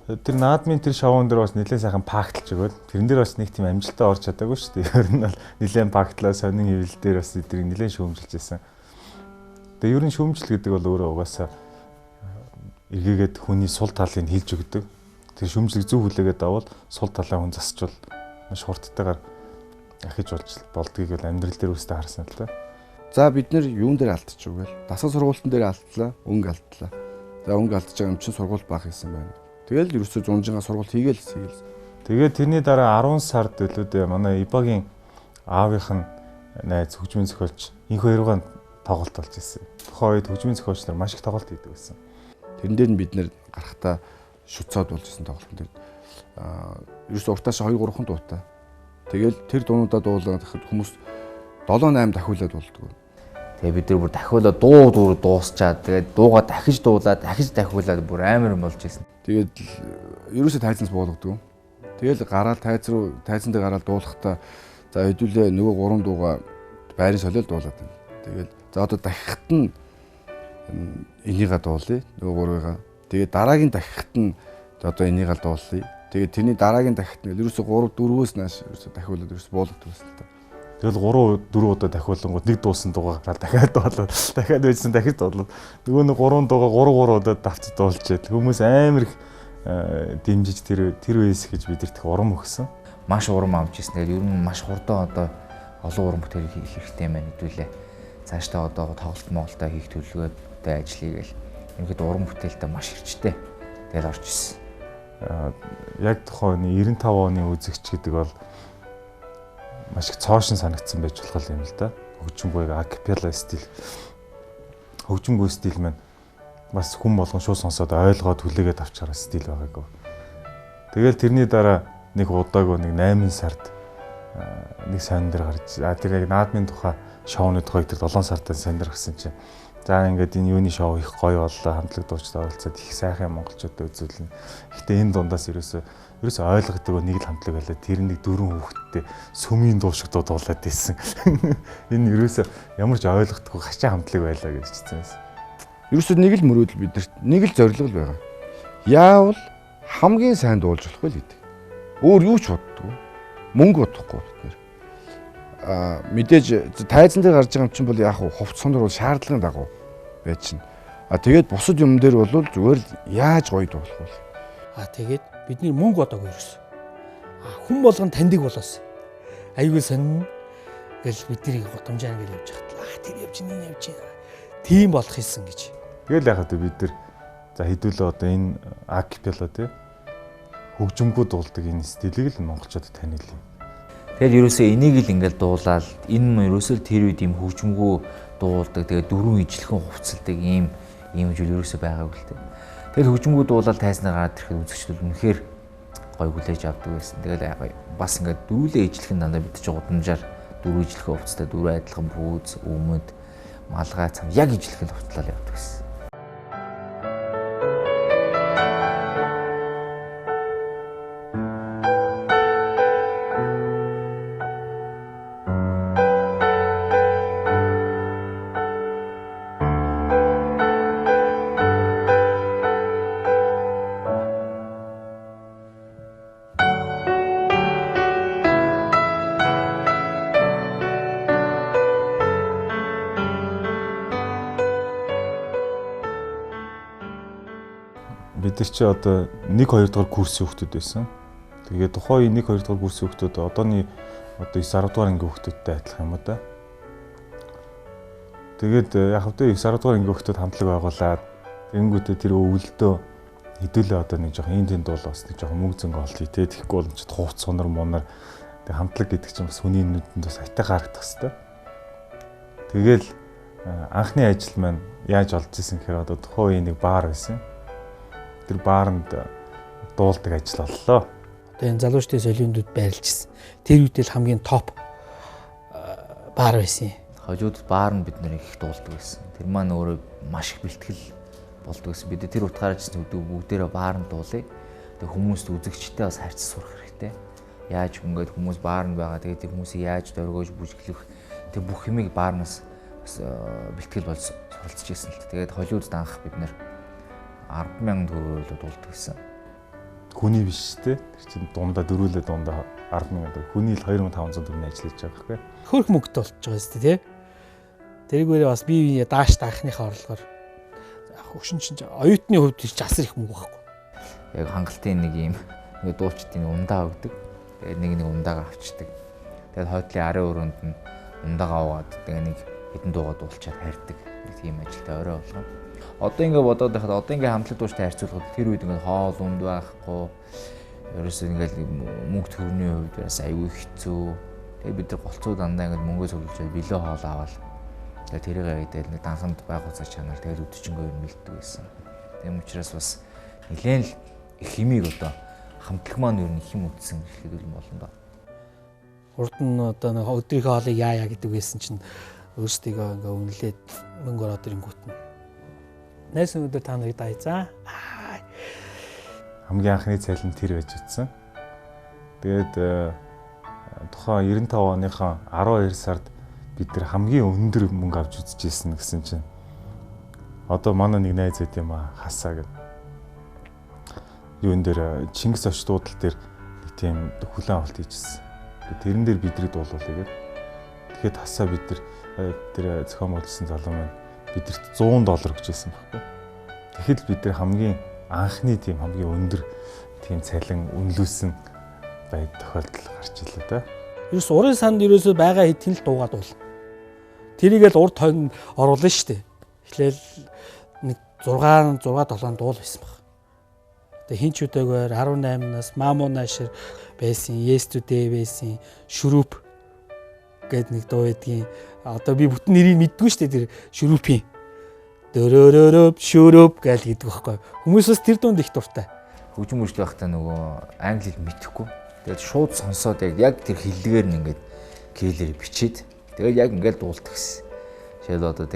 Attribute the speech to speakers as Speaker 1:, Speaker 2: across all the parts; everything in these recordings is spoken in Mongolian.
Speaker 1: тэр наадмын тэр шоуун дээр бас нэлээд сайхан пакталж өгөөд тэрэн дээр бас нэг тийм амжилтаа орж чадаагүй шүү дээ. Ер нь бол нэлээд пактлаа сонин хэвлэл дээр бас эдгээр нэлээд шүүмжилж байсан. Тэгээ ер нь шүүмжил гэдэг бол өөрөө угаасаа эргээгээд хүний сул талыг хилж өгдөг. Тэр шүүмжлэг зөв хүлээгээд авал сул талаа хүн засчвал маш хурдтайгаар ахиж болж болдгийг бол амьдрал дээр үстэй харсан л та.
Speaker 2: За бид нэр юун дээр алдчих вэ гээл. Дасгал сургуультан дээр алдлаа, өнгө алдлаа. За өнгө алдж байгаа юм чинь сургууль баах хийсэн байна. Тэгэл ерөөсөө зунжингаа сургууль хийгээл.
Speaker 1: Тэгээд тэрний дараа 10 сард төлөөдөө манай ИБА-гийн аавынх нь найз хөгжмийн зохиолч энэ хоёроо тоглолт болж ирсэн. Тухайн үед хөгжмийн зохиолч нар маш их тоглолт хийдэг байсан.
Speaker 2: Тэрэн дээр нь бид нэр гарахтаа шүтцоод болж ирсэн тоглолтын дээр. Ерөөсөө уртааш 2-3 дуутай. Тэгэл тэр дуунуудаа дуулаад хүмүүс 7-8 дахиулаад болдгоо.
Speaker 3: Тэгээ бид нар бүр дахиулаад дуу дуусчаад тэгээд дуугаа дахиж дуулаад дахиж дахиулаад бүр амар юм болж ирсэн.
Speaker 2: Тэгээд ерөөсөө тайзанс буулгадаг. Тэгэл гараад тайзан дээр гараад дуулахдаа за хэдүүлээ нөгөө 3 дуугаа байрын солиод дуулаад байна. Тэгэл за одоо дахихт нь энийгээ дуулъя нөгөө 3-ыг. Тэгээд дараагийн дахихт нь одоо энийгээ дуулъя. Тэгээд тэрний дараагийн дахихт нь ерөөсөө 3-4-өөс нааш ерөөсөө дахиулаад ерөөсөө буулгадаг байсан л та.
Speaker 1: Тэгэл 3-4 удаа дахиулангууд нэг дуусан дуугаа гараад дахиад дуулаад дахиад байжсан дахиж дуулаад нөгөө нэг 3 дуугаа 3 удаа давцаж дуулж байл. Хүмүүс амар их дэмжиж тэр үеэс гэж бидэрт урам өгсөн.
Speaker 3: Маш урам авч ирсэн. Тэгээд ер нь маш хурдан одоо олон уран бүтээл хийх хэрэгтэй байна хэдүүлээ. Цаашдаа одоо тоглолт моголтоо хийх төлөвлөгөөтэй ажиллая гэл. Ерөнхийдөө уран бүтээлтэй маш хэрчтэй. Тэгэл орж ирсэн.
Speaker 1: Яг тухайн 95 оны үзэгч гэдэг бол маш их цоошин санагдсан байж болох юм л да. Хөгжимгүй акапелла стил. Хөгжимгүй стил маань бас хүн болгон шууд сонсоод ойлгоод хүлээгээд авч хараа стил байгаагүй. Тэгэл тэрний дараа нэг удаагүй нэг 8 сард нэг сайн дээр гарч тэр яг наадмын тухай шоуны тухай тэр 7 сард сайн дээр гарсан чинь за ингээд энэ юуны шоу их гоё боллоо, хамтлаг дуучид оролцоод их сайхан монголчуудад үзүүлнэ. Гэхдээ энэ дундаас ерөөсөө ойлгодог нэг л хамтлаг байлаа. Тэр нэг 4 хүүхэдтэй сүмийн дуу шиг дуулаад байсан. Энэ ерөөсөө ямар ч ойлгохгүй гачаа хамтлаг байлаа гэж хэлсэн юм.
Speaker 2: Ерөөсөө нэг л мөрөөдөл бидэрт нэг л зорилго байгаа. Яавал хамгийн сайн дуулж болохгүй л гэдэг. Өөр юу ч боддгоо. Мөнгө бодохгүй бид нэр. Мэдээж тайзан дээр гарч байгаа юм чинь бол яг хувц сонор бол шаардлагын дагуу байж чинь. Тэгээд бусад юм дээр бол зүгээр л яаж гоё дуулах вэ?
Speaker 4: Тэгээд бидний мөнгө бодоогүй ерөөс. Хүн болгон таньдаг болоос. Айгүй сонин гэл бидний гудамжаа ингээл явж хахад тэр явж энэ явж тийм болох хэлсэн гэж.
Speaker 1: Тэгэл яхад бид нар за хэдүүлээ одоо энэ акапелла тий хөгжимгүй дуулдаг энэ стилийг л монголчуудад танилцуулъя.
Speaker 3: Тэгэл ерөөсөө энийг л ингээл дуулаад энэ ерөөсөө тэр үед юм хөгжимгүй дуулдаг тэгээ дөрвөн ижлэхэн хувцалдаг ийм зүйл ерөөсөө байгаагүй л дээ. Тэгэл хөгжимгүй дуулаад тайзнаа гараад ирэхэд үзэгчдүүд үнэхээр гой хүлээж авдаг байсан. Тэгэл бас ингээд дөрүлээ ижлэхэн дандаа бид чинь гудамжаар дөрвөн ижлэхэн хувцастай дөрвөн адилхан бүүз, өмд, малгай цам яг ижлэхэн хувцлал явдаг байсан.
Speaker 1: Бид нар чи одоо 1-2 дугаар курсын хүүхдүүд байсан. Тэгээд тухайн 1-2 дугаар курсын хүүхдүүд одооний 9-10 дугаар ангийн хүүхдүүдтэй адилхан юм уу да. Тэгээд яг хэвдээ 9-10 дугаар ангийн хүүхдүүд хамтлаг байгуулад тэнгүүтээ тэр өвөлдөө хэдүүлээ одоо нэг жоохон энд дуул бас нэг жоохон мөнгө зөнгө олт хийтэй тэгэхгүй бол ч хувц сонор монор тэг хамтлаг гэдэг чинь бас хүний нүдэнд бас айтаа харагдах хэвээр. Тэгэл анхны ажил маань яаж олж исэн гэхээр одоо тухайн үеийн нэг баар байсан. Тэр баарнд дуулдаг ажил боллоо.
Speaker 4: Одоо энэ залуучдын солиндууд байрлажсэн. Тэр үедээ л хамгийн топ баар байсан.
Speaker 3: Хожууд баар нь бид нэр их дуулдаг байсан. Тэр маань өөрөө маш их бэлтгэл болдог гэсэн. Бид тэр утгаараа ч бүгдээрээ баарнд дуулъя. Тэгээ хүмүүст үзэгчтэй бас харьцаж сурах хэрэгтэй. Яаж ингээд хүмүүс баарнд байгаа. Тэгээ хүмүүсийг яаж дөргөөж бүжиглэх. Тэг бүх юмыг баарнаас бэлтгэл болж суралцж ирсэн л. Тэгээд Холливуудд анх бид нэр 10,000 төгрөгөөр дуулдаг гэсэн.
Speaker 1: хүний биш те. Тэр чинь дундаа дөрүүлээ дундаа 10,000 төгрөг. Хүний л 2,500 төгрөг ажиллаж байгаа байхгүй.
Speaker 4: Хөрх мөнгөтэй болж байгаа юм тий. Тэрүүгээрээ бас бие дааш таахныхаа орлогоор хөгшин чинь оюутны хувьд ч асар их мөнгө байхгүй.
Speaker 3: Яг хангалтын нэг юм нэг дуучдын ундаа өгдөг. Тэгээд нэг ундаагаа авчдаг. Тэгээд хойдлын арын өрөөнд нь ундаагаа угаад тэгээд нэг хэдэн дуугаа дуулчаад хайрдаг. Нэг тийм ажилтай орой болгоо. Одоо ингээд бодоод байхад одоо ингээд хамтлаг дууштай харьцуулахад тэр үед ингээд хоол унд байхгүй. Ерөөсөө ингээд мөнгө төгрөгийн хувьд бас аюу хэцүү. Тэгээд бид нар голцоо дандаа ингээд мөнгөө цуглуулж билүү хоол аваад тэгээд тэрийгээ идэл нэг данханд байх уцаа чанаар тэгээд өдөржингөө өрмөлддөг байсан. Тийм учраас бас нэлээд л их хэмиг одоо хамтлаг маань ер нь их юм үтсэн гэхэд үл болно доо.
Speaker 4: Урд нь одоо нэг өдрийнхөө хоолыг яа гэдэг байсан чинь өөрсдийгөө ингээ үнэлээд мөнгө ороод ирэнгүүт нь. Найс өнөдөр та нарыг дай за.
Speaker 1: Хамгийн анхны цалин тэр байж утсан. Тэгээд тухайн 95 оныхоо 12 сард бид нар хамгийн өндөр мөнгө авч үзчихсэн гэсэн чинь одоо манай нэг найз байт юм аа хасаа гэдэг. Юун дээр Чингис очт дуудлал дээр нэг тийм хүлэн авалт хийжсэн. Тэрэн дээр бидрийг дуулуулъя гэдэг. Тэгэхэд хасаа бид нар тэр зохион байгуулсан залуу маань бидэрт $100 гэжсэн байхгүй. Тэгэхэд бид нар хамгийн анхны тийм хамгийн өндөр тийм цалин үнэлүүлсэн байд тохиолдол гарч ирлээ да.
Speaker 4: Ерөөс урын санд ерөөсөө байгаа хэдхэн л дуугаад бол. Тэрийгэл урд хойно оруулна шүү дээ. Эхлээл нэг 6 7 дуул байсан баг. Тэгээ хинч үдээгээр 18-наас Мамо Нашир байсан, Yesterday байсан, Шүрүп гэдэг нэг дуу байдгийн. Одоо би бүтэн нэрийг мэддгүй шүү дээ тэр Шүрүпийн. Дөрөөрөөрөп Шүрүп гэл гэдэг байхгүй. Хүмүүс бас тэр дунд их дуртай.
Speaker 3: Хөгжим мөржил байхдаа нөгөө англи хэл мэдэхгүй. Тэгээд шууд сонсоод яг тэр хэллэгээр нь ингээд кейлэр бичээд тэгээд яг ингээд дуулдаг гэсэн. Жишээл одоо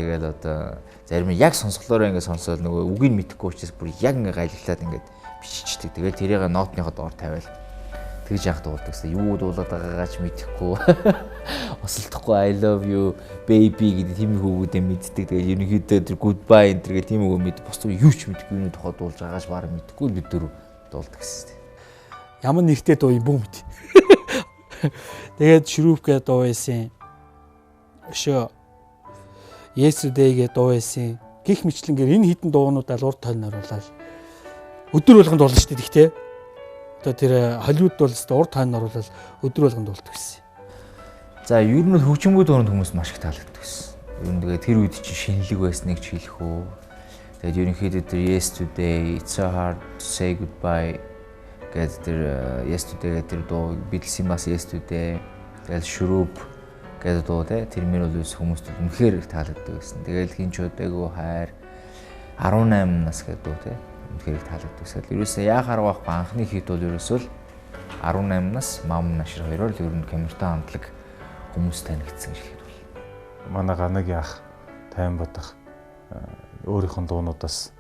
Speaker 3: зарим нь яг сонсголоороо ингээд сонсоод нөгөө үгийг мэдэхгүй учраас бүр яг ингээд гайлаглаад ингээд биччихдэг. Тэгээд тэрийг ноотныхоо доор тавиал тэгж яах дуулдаг гэсэн. Юу дуулаад байгаагаа ч мэдэхгүй. Осолдохгүй I love you baby гэдэг тийм хүүгүүдээ мэддэг. Тэгээд ерөнхийдөө тэр goodbye энэ гэх тийм үг мэд бос юу ч мэдэхгүй юу тухай дуулж байгаач баг мэдэхгүй бид дөрөв дуулдаг гэсэн.
Speaker 4: Ямар нэртэй дуу юм бүү мэд. Тэгээд Шүрүп гэдэг дуу байсан. Өшөө Yesterday гэдэг дуу байсан. Гэх мэтлэнгээр энэ хитэн дуунуудаа урд тойрон оруулаад өдөр болгонд дуулна шүү дээ гэхдээ. Одоо тэр Холливуд бол урд тойрон оруулаад өдөр болгонд дуулдаг гэсэн.
Speaker 3: За ер нь хөгжимгүй дуурайнд хүмүүс маш их таалагддаг гэсэн. Ер нь тэгээд тэр үед чинь шинэлэг байсныг ч хэлэх үү. Тэгээд ерөнхийдөө тэр Yesterday, It's so hard to say goodbye гэдэг тэр Yesterday гэдэг тэр дуу Beatles-ийн бас Yesterday, тэгээд Шүрүп гэдэг дуу тэр мөр бол хүмүүст үнэхээр их таалагддаг гэсэн. Тэгээд хин ч удаагүй хайр 18 нас гэдэг дуу үнэхээр их таалагддаг гэсэн. Ерөөсөө яахаар байхгүй анхны хит бол ерөөсөө 18 нас Мам Нашир хоёроор л ер нь камертай хамтлаг хүмүүс танигдсан гэхэд бол
Speaker 1: манай ганагийн ах тайван бодох өөрийнх нь дуунуудаас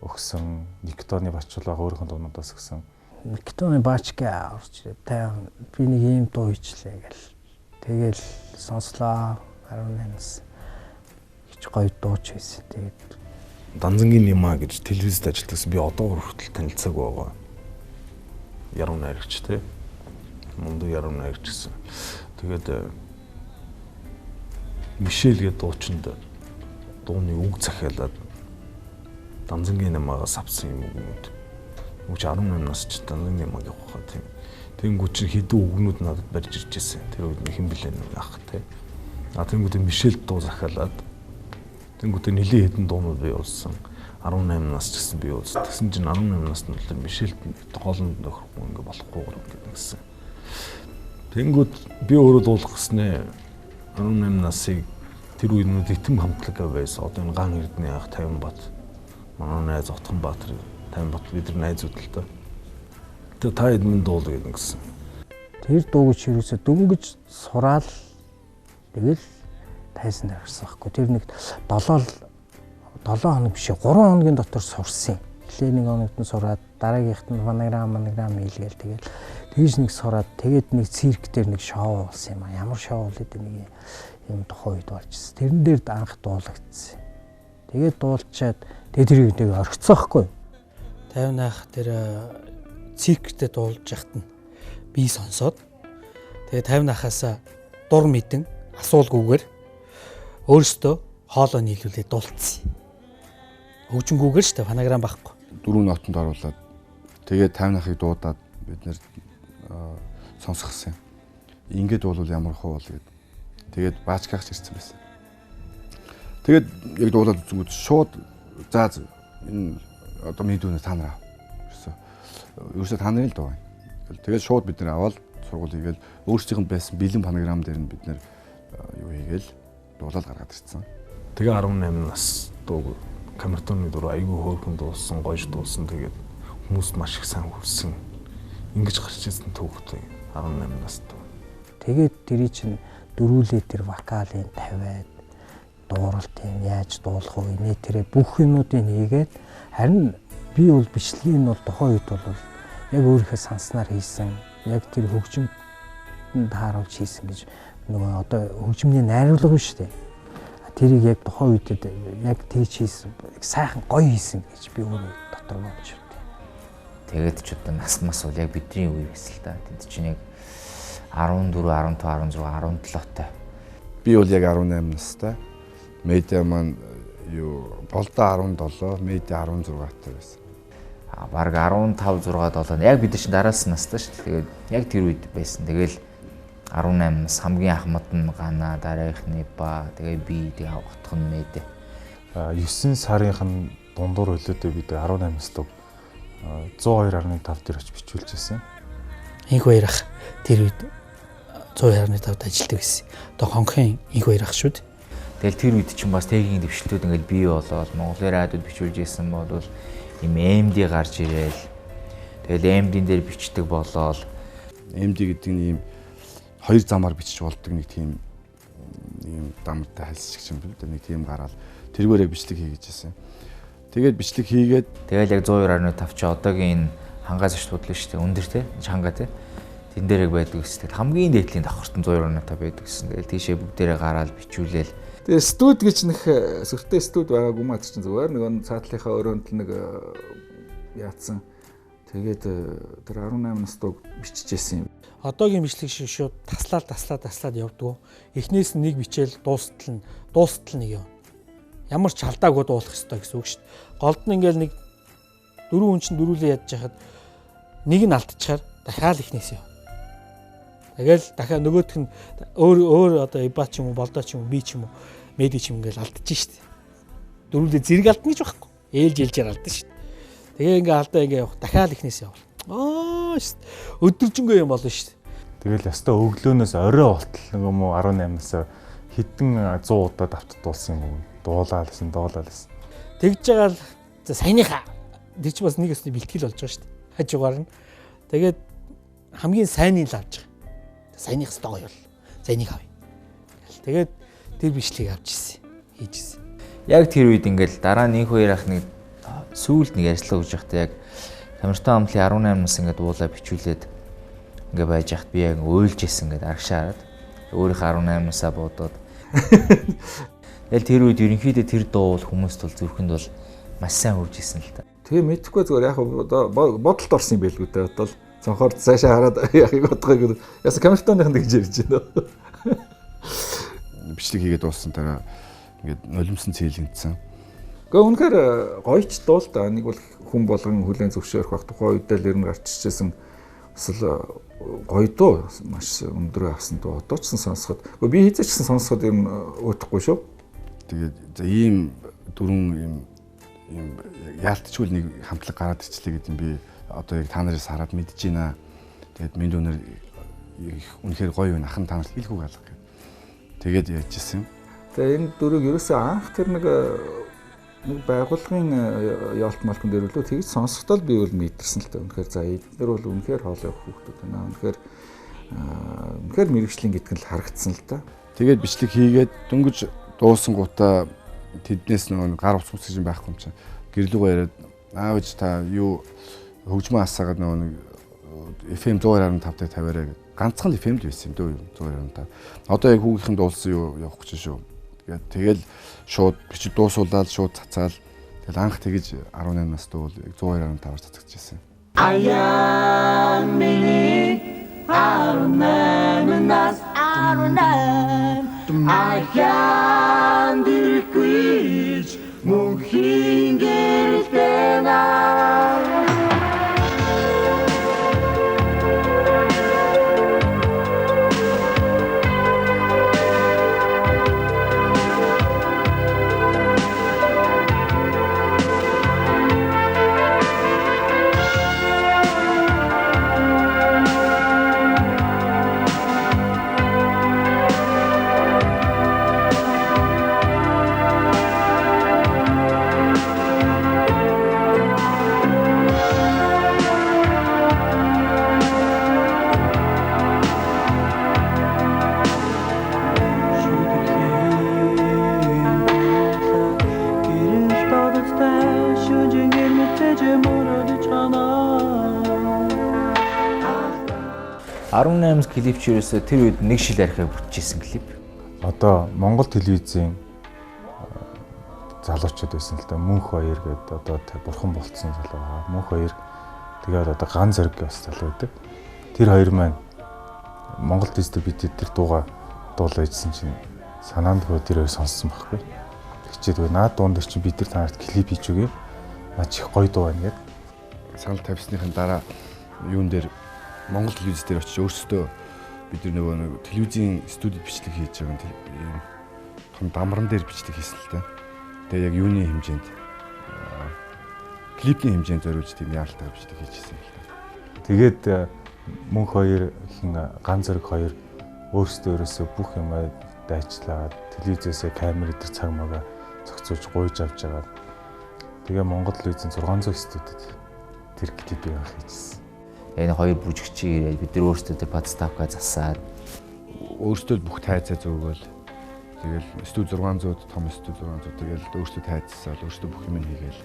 Speaker 1: өгсөн Никтоны бачвал байгаа өөрийнх нь дуунуудаас өгсөн
Speaker 4: Никтоны бачка орж ирээ тайван би нэг ийм дуу хийчлээ гэл тэгэл сонслоо 18-наас хич гоё дууч байсан. Тэгээд
Speaker 2: Данзангийн Нима гэж телевизэд ажилладагсан би одоо хүртэл танилцаагүй байгаа. Яруу найрагч те. Мундаг яруу найрагч гэсэн. Тэгээд Мишель гэдэг дуучинд дууны үг захиалаад Данзангийн Нимагаас авсан юм үг. Үгүй 18 нас ч Данзангийн Нимаг явах хаа тийм. Тэнгүү чи хэдэн үгнүүд надад барьж ирж байсан. Тэр үед хэн блэ нэг ах те. Тэнгүүд Мишель дуу захиалаад тэнгүүд нэлийн хэдэн дуунууд би уулсан. 18 нас ч гэсэн би уулсан. Тэгсэн чинь 18 наснд нь Мишельд хоолнд нөхөхгүй ингээ болохгүй гэсэн. Тэнгүүд би өөрөө дуулах гэснээ 18 насыг тэр үед нь Итэн хамтлаг байсан. Одоо энэ Ган Эрдэнэ ах Тайванбат. Манай найз Отгонбаатар Тайванбат бид нар найзууд л доо. Тэгээ та эдмэн дуул гэсэн.
Speaker 4: тэр дууг чирүүсээ дөнгөж сураал тэгэл тайсан дээр гарсан байхгүй. Тэр нэг 7 хоног биш 3 хоногийн дотор сурсан. Эхлээ нэг хоногт нь сураад дараагийнхт нь манаграм хийлгээл тэгэл тэгж нэг сураад тэгээд нэг цирк дээр нэг шоу болсон юм а. Ямар шоу вэ гэдэг нэг юм тухайн үед болчихсон. Тэрэн дээр анх дуулагдсан. Тэгээд дуулчаад тэгээд тэр үедээ орхицсон байхгүй. 50 наах тэр цирктэй дуулж яхад нь би сонсоод тэгээ 50 нахаас дур мэдэн асуулгүйгээр өөрөөсөө хоолой нийлүүлээд дуулцсан. Хөгжингүүгээр штэ фонограм байхгүй.
Speaker 2: 4 нотонд оруулаад тэгээд 50 нахыг дуудаад бид нэр сонсгосон юм. Ингээд бол ямар хөө бол гээд тэгээд баачгаач ирсэн байсан. Тэгээд яг дуулаад үзэнгүүт шууд за энэ одоо мэдүүнэ та нараа. Ерөөсөө та нарын л дуу. Тэгээд шууд бид нэр аваад сургууль хийгээл өөрсдийнх нь байсан бэлэн фонограм дээр нь бид нэр юу хийгээл дуулаад гаргаад ирсэн.
Speaker 5: Тэгээ 18 нас дуу камертоны дуу айгүй хөөрхөн дуулсан, гойж дуулсан. Тэгээд хүмүүс маш их сайн хүлсэн. Ингэж гарч ирсэн түүхтэй 18 настай.
Speaker 6: Тэгээд тэрий чинь дөрүүлээ тэр вокалын тавиад дууралтын яаж дуулах вэ? Нэ тэрэ бүх юмнуудыг хийгээд харин би бол бичлэгийг нь бол тухайн үед бол яг өөрийнхөө санснаар хийсэн. Яг тэр хөгжимд тааруулж хийсэн гэж нөгөө одоо хөгжмийн найруулга шүү дээ. Тэрийг яг тухайн үед яг тэгж хийсэн. Сайхан гоё хийсэн гэж би өөрөө дотор бодож байна.
Speaker 3: Тэгээд ч одоо нас бол яг бидний үе байсан л да. Тэд чинь яг 14, 15, 16, 17 таа.
Speaker 2: Би бол яг 18 настай. Медиа маань юу болдоо 17, медиа 16 таа байсан.
Speaker 3: Бараг 15, 6, 7 яг бид чинь дараалсан настай шүү. Тэгээд яг тэр үед байсан. Тэгэл 18 нас хамгийн ахмад нь Гана, дараагийнхны ба, тэгээ би, тэгээ авгатх нь медиа.
Speaker 1: 9 сарын дундуур хөлөөдөө бид 18 настай 102.5 дээр очиж бичүүлж байсан.
Speaker 4: Инх баяр ах тэр үед 102.5-д ажилладаг байсан. Одоо хонхын инх баяр ах шүү дээ.
Speaker 3: Тэгэл тэр үед чинь бас техникийн дэвшлүүд ингээд бий болоод Монголын радиод бичүүлж байсан бол ийм MD гарч ирээл. Тэгэл MD-н дээр бичдэг болоод
Speaker 2: MD гэдэг нь ийм хоёр замаар бичиж болдог нэг тийм ийм дамтай хальсч юм бэл нэг тийм гараад тэргээрээ бичлэг хийгэж байсан. Тэгээд бичлэг хийгээд
Speaker 3: тэгэл яг 102.5 чи одоогийн энэ хангаас зочдлууд л шүү дээ. Өндөр те хангаа те. Тэн дээр яг байдаг гэсэн. Тэгэл хамгийн дээдлийн давхартан 102.5 байдаг гэсэн. Тэгэл тийшээ бүгдээрээ гараад бичүүлээл.
Speaker 7: Тэгээ студ гэж нэг сүртэй студ байгаагүй маа чинь зүгээр нэг цаатлынхаа өрөөнд нэг яатсан. Тэгээд тэр 18 настай биччихсэн юм.
Speaker 4: Одоогийн бичлэг шиг шууд таслаад явдггүй. Эхнээс нь нэг бичээл дуустал нэг юм. Ямар ч алдаагүй дуулах ёстой гэсэн үг шүү дээ. Голд нь ингээл нэг дөрвөн хүн чинь дөрүүлээ ядж хахад нэг нь алдчихаар дахиад эхнээс яв. Тэгэл дахиад нөгөөх нь өөр одоо иба ч юм уу, болдоо ч юм уу, би ч юм уу, меди ч юм ингээл алдчих шүү дээ. Дөрүүлээ зэрэг алдна гэж байхгүй. Ээлжээр алдна шүү дээ. Тэгээ ингээ алдаа ингээ явах. Дахиад эхнээс яв. Шүү дээ. Өдөржингөө юм болно шүү дээ.
Speaker 1: Тэгэл ястаа өглөөнөөс орой болтол нэг юм уу 18-наас хэдэн 100 удаа давтдуулсан юм уу? Дуулаалсан.
Speaker 4: Тэгж байгаа л саяныхаа тэр чи бас нэг өсний бэлтгэл болж байгаа шүү дээ. Хажуугаар нь. Тэгээд хамгийн сайныг л авч байгаа. Саяныхс гоё бол. Саяных авъя. Тэгээд тэр бичлэгийг авч ирсэн. Хийж ирсэн.
Speaker 3: Яг тэр үед ингээл дараа нь 1-2 ах нэг сүүлд нэг ярьцлага өгж байхдаа яг камертон амлын 18 нас ингээд уулаа бичүүлээд ингээ байж хат би яг уйлж исэн гэдэг арагшаа хараад өөрийнхөө 18 насаа бодоод тэгэл тэр үед ерөнхийдөө тэр дуу бол хүмүүст бол зүрхэнд бол маш сайн хүрж исэн л та.
Speaker 7: Тэгээ мэдхгүй зүгээр яг бодолд орсон юм байлгүй дээ. Одоо цонхоор цаашаа хараад яхийг бодгоё. Яса камертоных нь гэж ярьж байна.
Speaker 2: бичлэг хийгээд дууссан дараа ингээд нулимсан цээлэгдсэн.
Speaker 7: Гэхдээ үнэхээр гоёч дуул да. Нэг бол хүн болгон хүлэн зөвшөөрөх бах тухайн үед л ер нь гарч ичсэн эсвэл гоё дуу маш өндөр авсан дуу одоо ч сонсоход. Гэхдээ би хийжсэн ч сонсоход ер нь өөдөхгүй шүү.
Speaker 2: Тэгээд за ийм дөрвөн ийм яалтчгүй нэг хамтлаг гараад ичлээ гэдэг юм би одоо яг та нараас хараад мэдэж байна. Тэгээд минь өнөр үнэхээр гоё байна. Ахан та нарт хэлгүй галах гэв. Тэгээд яажсэн.
Speaker 7: Тэгээд энэ дөрөв ерөөсөө анх тэр нэг байгууллагын яалт малхан дээр үлээ тэгж сонсохдоо би бол мэдэрсэн л та. Үнэхээр за эдгээр бол үнэхээр хоол явах хүмүүс байна. Үнэхээр мэрэгжлийн гэдэг нь харагдсан л та.
Speaker 2: Тэгээд бичлэг хийгээд дөнгөж дуусангуудаа тэднээс нэг гар утас гэж юм байхгүй юм чинь гэрлүүгөө яриад аавч та юу хөгжмөө асаагаад нэг FM 102.5-тай тавиараа ганцхан л FM л байсан юм дөө 102.5. Одоо яг хүүгийнхэн дуулсан юу явах гэж шүү. Тэгэл шууд бичиж дуусуулаад шууд цацаал тэгэл анх тэгэж 18 настай бол 102.5-аар цацагдчихсан.
Speaker 8: Аян миний 18 нас 18 аян дэрхгүйж мөнхийн гэрэлтэй наа.
Speaker 3: Арван клип ч ерөөсө тэр үед нэг шил архиа бүтчихсэн клип.
Speaker 1: Одоо Монгол телевизийн залуучууд байсан л да. Мөнх хоёр гэдэг одоо бурхан болцсон залуу байгаа. Мөнх хоёр тэгээд одоо ган зэрэг бас залуу байдаг. Тэр хоёр маань Монгол телевизд бид тэр дууга дуулажсэн чинь санаандгүй тэр хоёр сонссон байхгүй. Тэгчээд наад дуун дээр чинь бид тэр танарт клип хийж өгье. Наа чих гоё дуу байна гэдэг.
Speaker 2: Санал тавьсныхын дараа юун дээр Монгол телевиз дээр очиж өөрсдөө бид нөгөө телевизийн студид бичлэг хийж байгаа юм том дамран дээр бичлэг хийсэн л та. Тэгээ яг юуны хэмжээнд клипний хэмжээнд зориулж тийм яалтаа бичлэг хийжсэн л та.
Speaker 1: Тэгээд мөнх хоёр хин ган зэрэг хоёр өөрсдөө бүх юм дайчлаад телевизээсээ камер дээр цаг магаа зохицуулж гуйж авч байгаа. Тэгээ Монгол телевизийн 600 студид тэр клипийг хийжсэн.
Speaker 3: Энэ хоёр бүжигчийг ирээд бид нар өөрсдөө тэр подставка засаад
Speaker 2: өөрсдөө бүх тайцаа зөөгөөл тэгэл студ 600 том студ 600 тэгэл өөрсдөө тайцсаал өөрсдөө бүх юм хийгээл.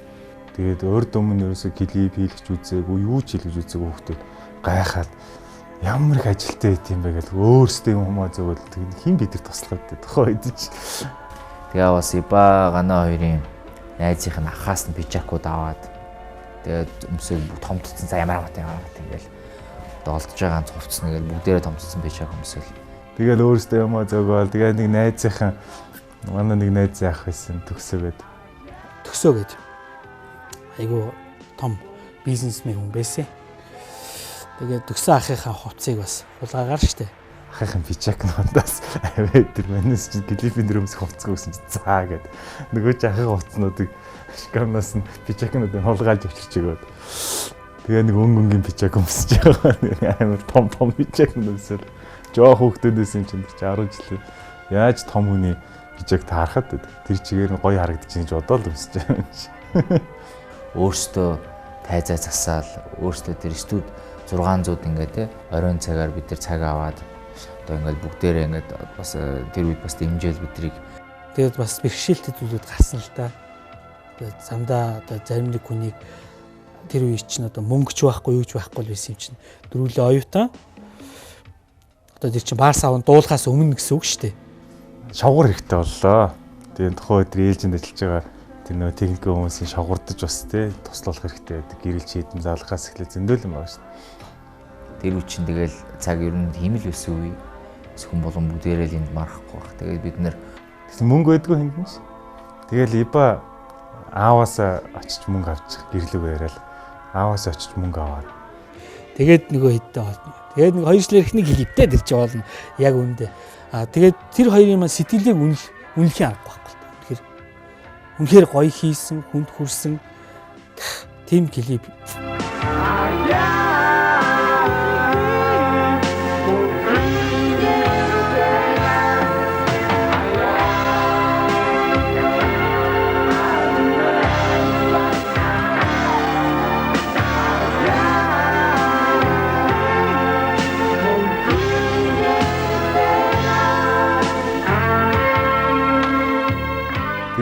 Speaker 1: Тэгээд урд өмнө ерөөсө клип хийлгэж үзээгүй юу ч хийлгэж үзээгүй хүмүүс гайхаад ямар их ажилттай байт юм бэ гэж өөрсдөө юм хүмүүс зөөгөл хин бидэр туслаад тухай идэж.
Speaker 3: Тэгээ бас Иба Гана хоёрын найзынх нь ахаас нь пижакууд аваад тэгээд өмсөв томтцсон за ямар ингээл одоо олдож байгаа ганц хувцсан ингээл бүгдээрээ томтцсон пижак өмсөв.
Speaker 1: Тэгэл өөрөөсөө юм зөөгөөл тэгээ нэг найзынхан манай нэг найз яах байсан төгсөөгээд.
Speaker 4: Айгу том бизнесмен хүн байсан. Тэгээд төгсөн ахыхаа хувцсыг бас хулгаагаар штэ.
Speaker 1: Ахыхын пижак надаас аваад тэр манайс чинь клипийн дээр өмсөх хувцас өгсөн чинь цаа гэд. Нөгөө ч ахыг хувцснуудыг шкамнаас нь пижакнуудыг хулгайлж өчрч өгөөд. Тэгээ нэг өнгөнгийн пижак өмсөж байгаа. Амар том пижакнууд өмсөв. Жоох хүүхдүүдээс юм чинь 10 жилээ. Яаж том хүний пижак таарахад тэр чигээр нь гоё харагдчих гэж бодоод өмсөж байгаа юм чи.
Speaker 3: Өөртөө тайзаа засаал өөртөө тэр студ 600 ингээд те оройн цагаар бид тэр цаг аваад одоо ингээд бүгдээрээ ингээд бас тэр үед бас дэмжээл бидрийг
Speaker 4: тэгээд бас бэрхшээлтэй зүйлүүд гарсан л да. Тэгээд замдаа одоо зарим нэг хүнийг тэр үе чинь одоо мөнгөч байхгүй юуч байхгүй л байсан юм чинь дөрүлээ оюутан одоо тэр чинь Барс аван дуулахаас өмнө гэсэн үг шүү дээ.
Speaker 1: Шавгар хэрэгтэй боллоо. Тэгээд тухайн өдөр ээлжинд ажиллаж байгаа тэр нөө техник хүмүүсийн шавгардаж бас те туслах хэрэгтэй байдаг. Гэрэлж хийдэн заалгахаас эхлээд зөндөл юм байна шүү дээ.
Speaker 3: Тэр үчин тэгэл цаг ер нь тийм л байсан үе. Хүн болон бүгдээрээ л энд марахгүй баг. Тэгээд бид нэр
Speaker 1: мөнгө байдгүй хэндэн ш. Тэгэл Иба ааваасаа очиж мөнгө авчих гэрлэг яриад ааваасаа очиж мөнгө аваад.
Speaker 4: Тэгээд нөгөө хэдтэй болно. Тэгээд нэг хоёр жилээр ихний гэлэвтэй тэр чи болно. Яг үндэ. Тэгээд тэр хоёрын маань сэтгэлийг үнэлхийн аргагүй байхгүй. Үнэхээр гоё хийсэн, хүнд хүрсэн тийм клип.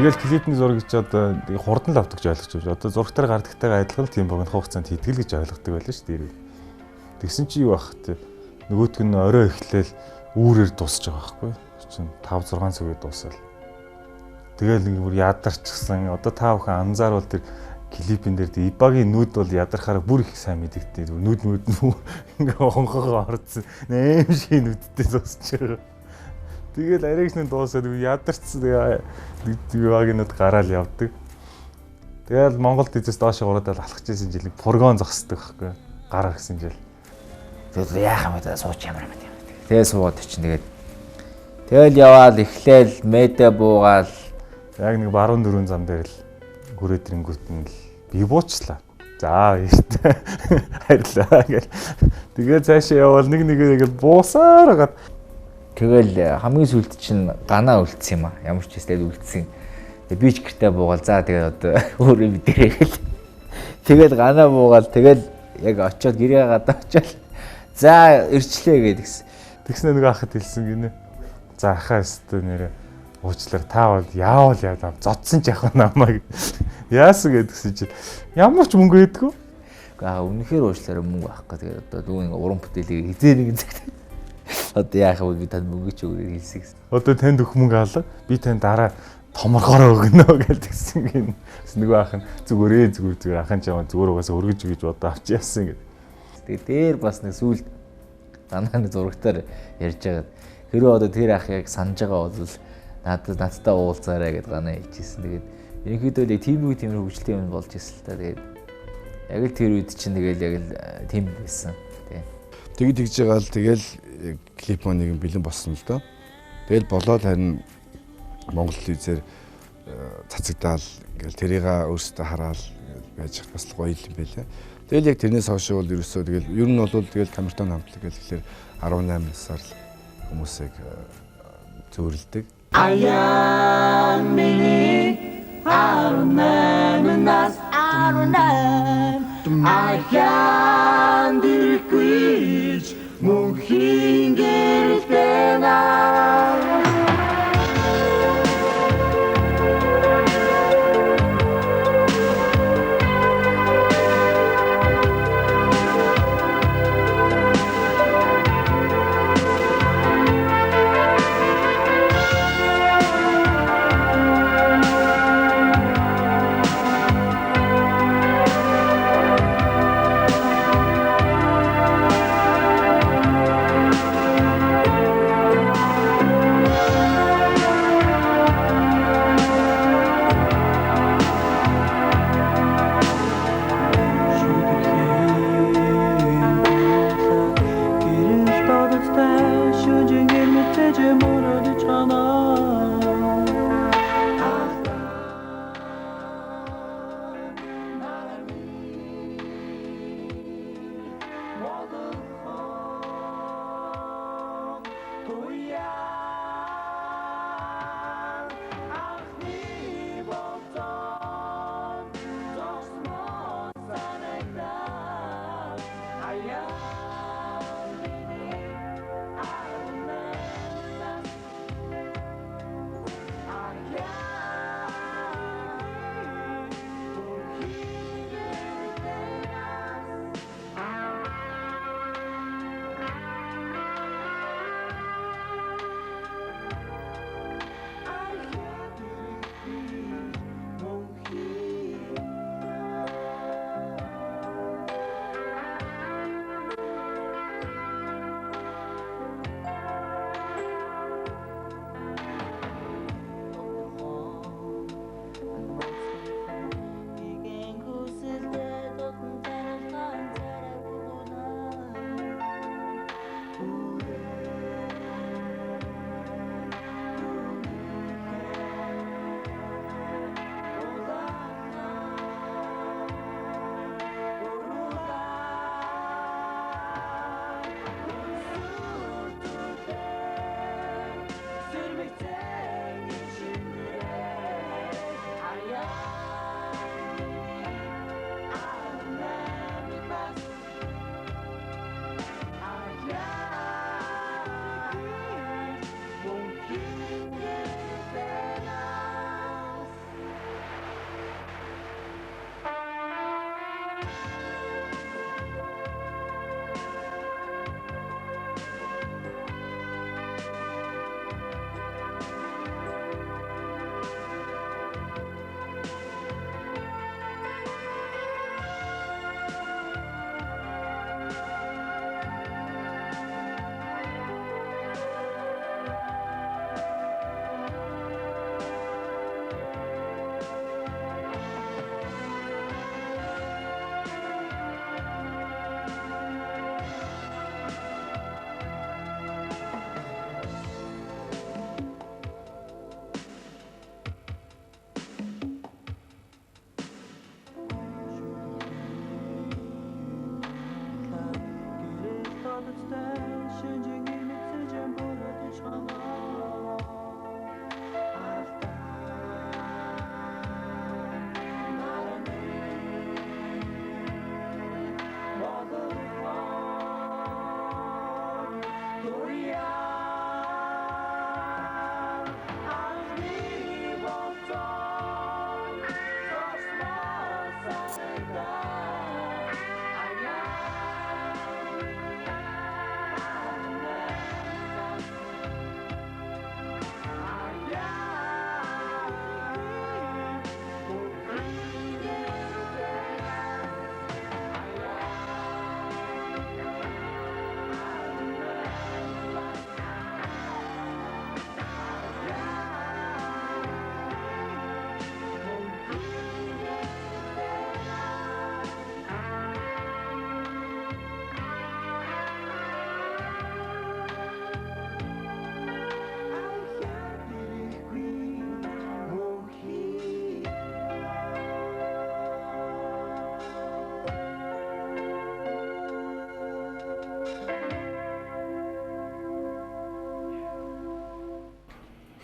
Speaker 1: Тэгэл клипний зураг гэж одоо хурдан л авдаг гэж ойлгож байна. Одоо зурагтаар гардагтайгаа адилхан тийм богино хугацаанд хийдэг л гэж ойлгодог байлаа шүү дээ. Тэгсэн чи юу ах те нөгөөтг нь орой эхлээл үүрээр дуусж байгаа байхгүй. Чин 5 6 цагийн дуусал. Тэгэл нэг бүр ядарчихсан. Одоо та бүхэн анзаарвал тэр клипэн дээр тэг Ибагийн нүд бол ядрахаар бүр их сайн мэдэгдээ. Нүд ингээ хонхогоо орцсон. Нэм шиг нүдтэй зогсож байгаа. Тэгэл аригчны дуусаад ядарцсан Ибагийн нүд гараал явдаг. Тэгэл Монголд эзэс доош ураад алхаж ирсэн жилиг фургон зогсдог байхгүй. Гараа гисэн жил.
Speaker 3: тэгэл яах юм бэ сууч ямар юм бэ. Тэгээ суугаад чинь тэгэл яваал эхлээл медиа буугаал
Speaker 1: Яг нэг баруун дөрвөн зам дээр л хүрээд ирэнгүүт нь л би буучлаа. За эртээ хайрлаа гэл. Тэгээ цаашаа явал нэгээр буусаар хагаад
Speaker 3: тэгэл хамгийн сүүлд чинь ганаа үлдсэн юм а. Ямар ч хэстэй үлдсэн. Тэгээ би ч гэртээ буугаал за тэгээ одоо өөрөө мэдэрээ гэл. Тэгэл ганаа буугаал тэгэл яг очиод гэрээ гадаа очиод за ирчлээ гэдгсэн.
Speaker 1: тэгснэ нэг ахад хэлсэн гинэ. За ахаа өстө нэрэ уучлаар та бол яавал яа зодсон ч яах намайг яасан гэдгсэн чинь ямар ч мөнгө өгдөггүй.
Speaker 3: Үнэхээр уучлаарай мөнгө авахгүй тэгээд одоо дүүн уран бүтээлийг хизээ нэгэн цагт одоо яах вэ би танд мөнгө ч өгөөр хэлсэн гэсэн.
Speaker 1: Одоо танд өх мөнгө авлаа. Би танд дараа томорхороо өгнө гэдгсэн гин. Нөгөө ах нь зүгээр ахын чамаа зүгээр угаасаа өргөж өгж бодоо авч яасан гэд.
Speaker 3: Тэгээд дээр бас нэг сүлд данааны зурагтаар ярьж байгаа. Хэрвээ одоо тэр ах яг санаж байгаа бол надтай уулзаарай гэд ганаа хэлчихсэн. Тэгээд ерөнхийдөө л тийм хөгжлийн юм болж ирсэн л та. Тэгээд яг л тэр үед чинь тэгэл яг л тийм байсан.
Speaker 2: Тэгж байгаа л тэгэл клип нэг бэлэн болсон л доо. Тэгэл болоод харин Монгол телевизээр цацагдаал ингээл тэрийг өөрсдөө хараад байж бас гоё юм байлаа. Тэгэл яг тэрнээс хойш бол ерөөсөө тэгэл ер нь бол тэгэл камертон хамтлаг гэл тэгэхээр 18 насаар л хүмүүсийг зөөрлөдөг.
Speaker 8: Аян миний 18 нас 18 аян дэрхгүйч мөнхийн гэрэлтэй наа.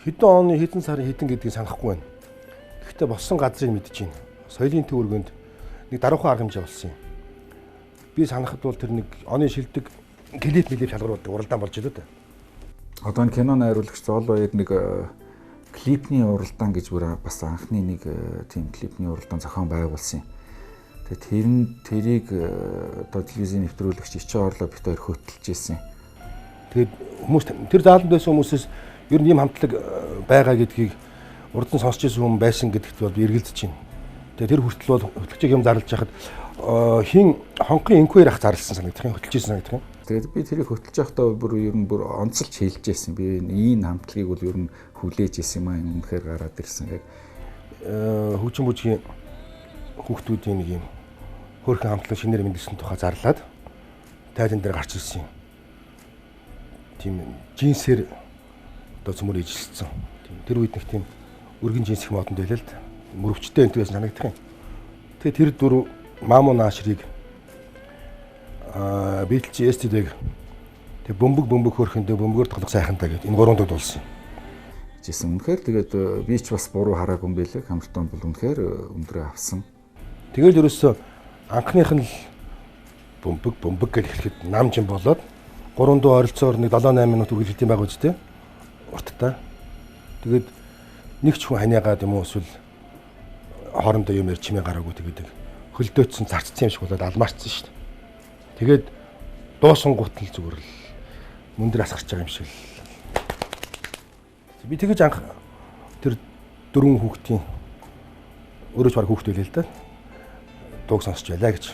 Speaker 9: хэдэн оны хэдэн сарын хэдэн гэдгийг санахгүй байна. Гэхдээ болсон газрыг мэдэж байна. Соёлын төвөргөнд нэг даруухан арга хэмжээ болсон юм. Би санахад бол тэр нэг оны шилдэг клип шалгаруулдаг уралдаан болж идэв дээ.
Speaker 7: Одоо энэ кино найруулагч Зол Баяр нэг клипний уралдаан гэж бүр бас анхны нэг тийм клипний уралдаан зохион байгуулсан юм. Тэгээд тэрийг одоо телевизийн нэвтрүүлэгч Ичээ Орлоо бит хоёр хөтлөж ирсэн.
Speaker 9: Тэгээд хүмүүс тэр зааланд байсан хүмүүсээс ер нь ийм хамтлаг байгаа гэдгийг урд нь сонсч ирсэн хүн байсан гэдэгт бол би эргэлзэж байна. Тэгээд тэр хүртэл бол хөтлөгчийг юм зарлж яхад хин хонхын инквер ах зарлсан санагдах юм, хөтлөж ирсэн санагдах юм.
Speaker 7: Тэгээд би тэрийг хөтлөж явахдаа бүр ер нь бүр онцолж хэлж байсан. Би энэ хамтлагийг бол ер нь хүлээж исэн юм аа, үнэхээр гараад ирсэн гэдэг.
Speaker 9: Хөгжим бүжгийн хүүхдүүдийн нэг юм хөөрхөн хамтлаг шинээр мэндэлсэн тухай зарлаад тайлан дээр гарч ирсэн юм. Тийм джинсээр одоо цөмөр ижилсэн. Тэр үед нэг тийм өргөн джинс их модонд байлаа л да. Мөрөвчтэй энэ байсан санагдах юм. Тэгээ тэр дөрөв Мамо Наашрыг Битлж STD-г тэг бөмбөг хөрхөндөө бөмбөгөр тоглох сайхантай гэдэг энэ гурван дууд болсон юм.
Speaker 7: Жисэн үнэхээр тэгээд би ч бас буруу хараагүй юм байлээ. Хамтан бол үнэхээр өндрөө авсан.
Speaker 9: Тэгэл ерөөсөө анхных нь л бөмбөг гэж хэлэхэд намжин болоод 3 дуу ойролцоогоор нэг 7-8 минут үргэлжлэх юм байгаа үстэй. Урттай. Тэгээд нэг ч хүн ханиагаад юм уу эсвэл хоорондоо юм ярьж чимээ гараагүй тэгээд хөлдөөцсөн зарцсан юм шиг болоод алмаарцсан шүү дээ. Тэгээд дуусан гутал зүгээр л мөндөр асгарч байгаа юм шиг л. Би тэгэж анх тэр 4 хүүхдийн өөрөө ч баг хүүхд байлээ л да. Дууг сонсч байлаа гэж.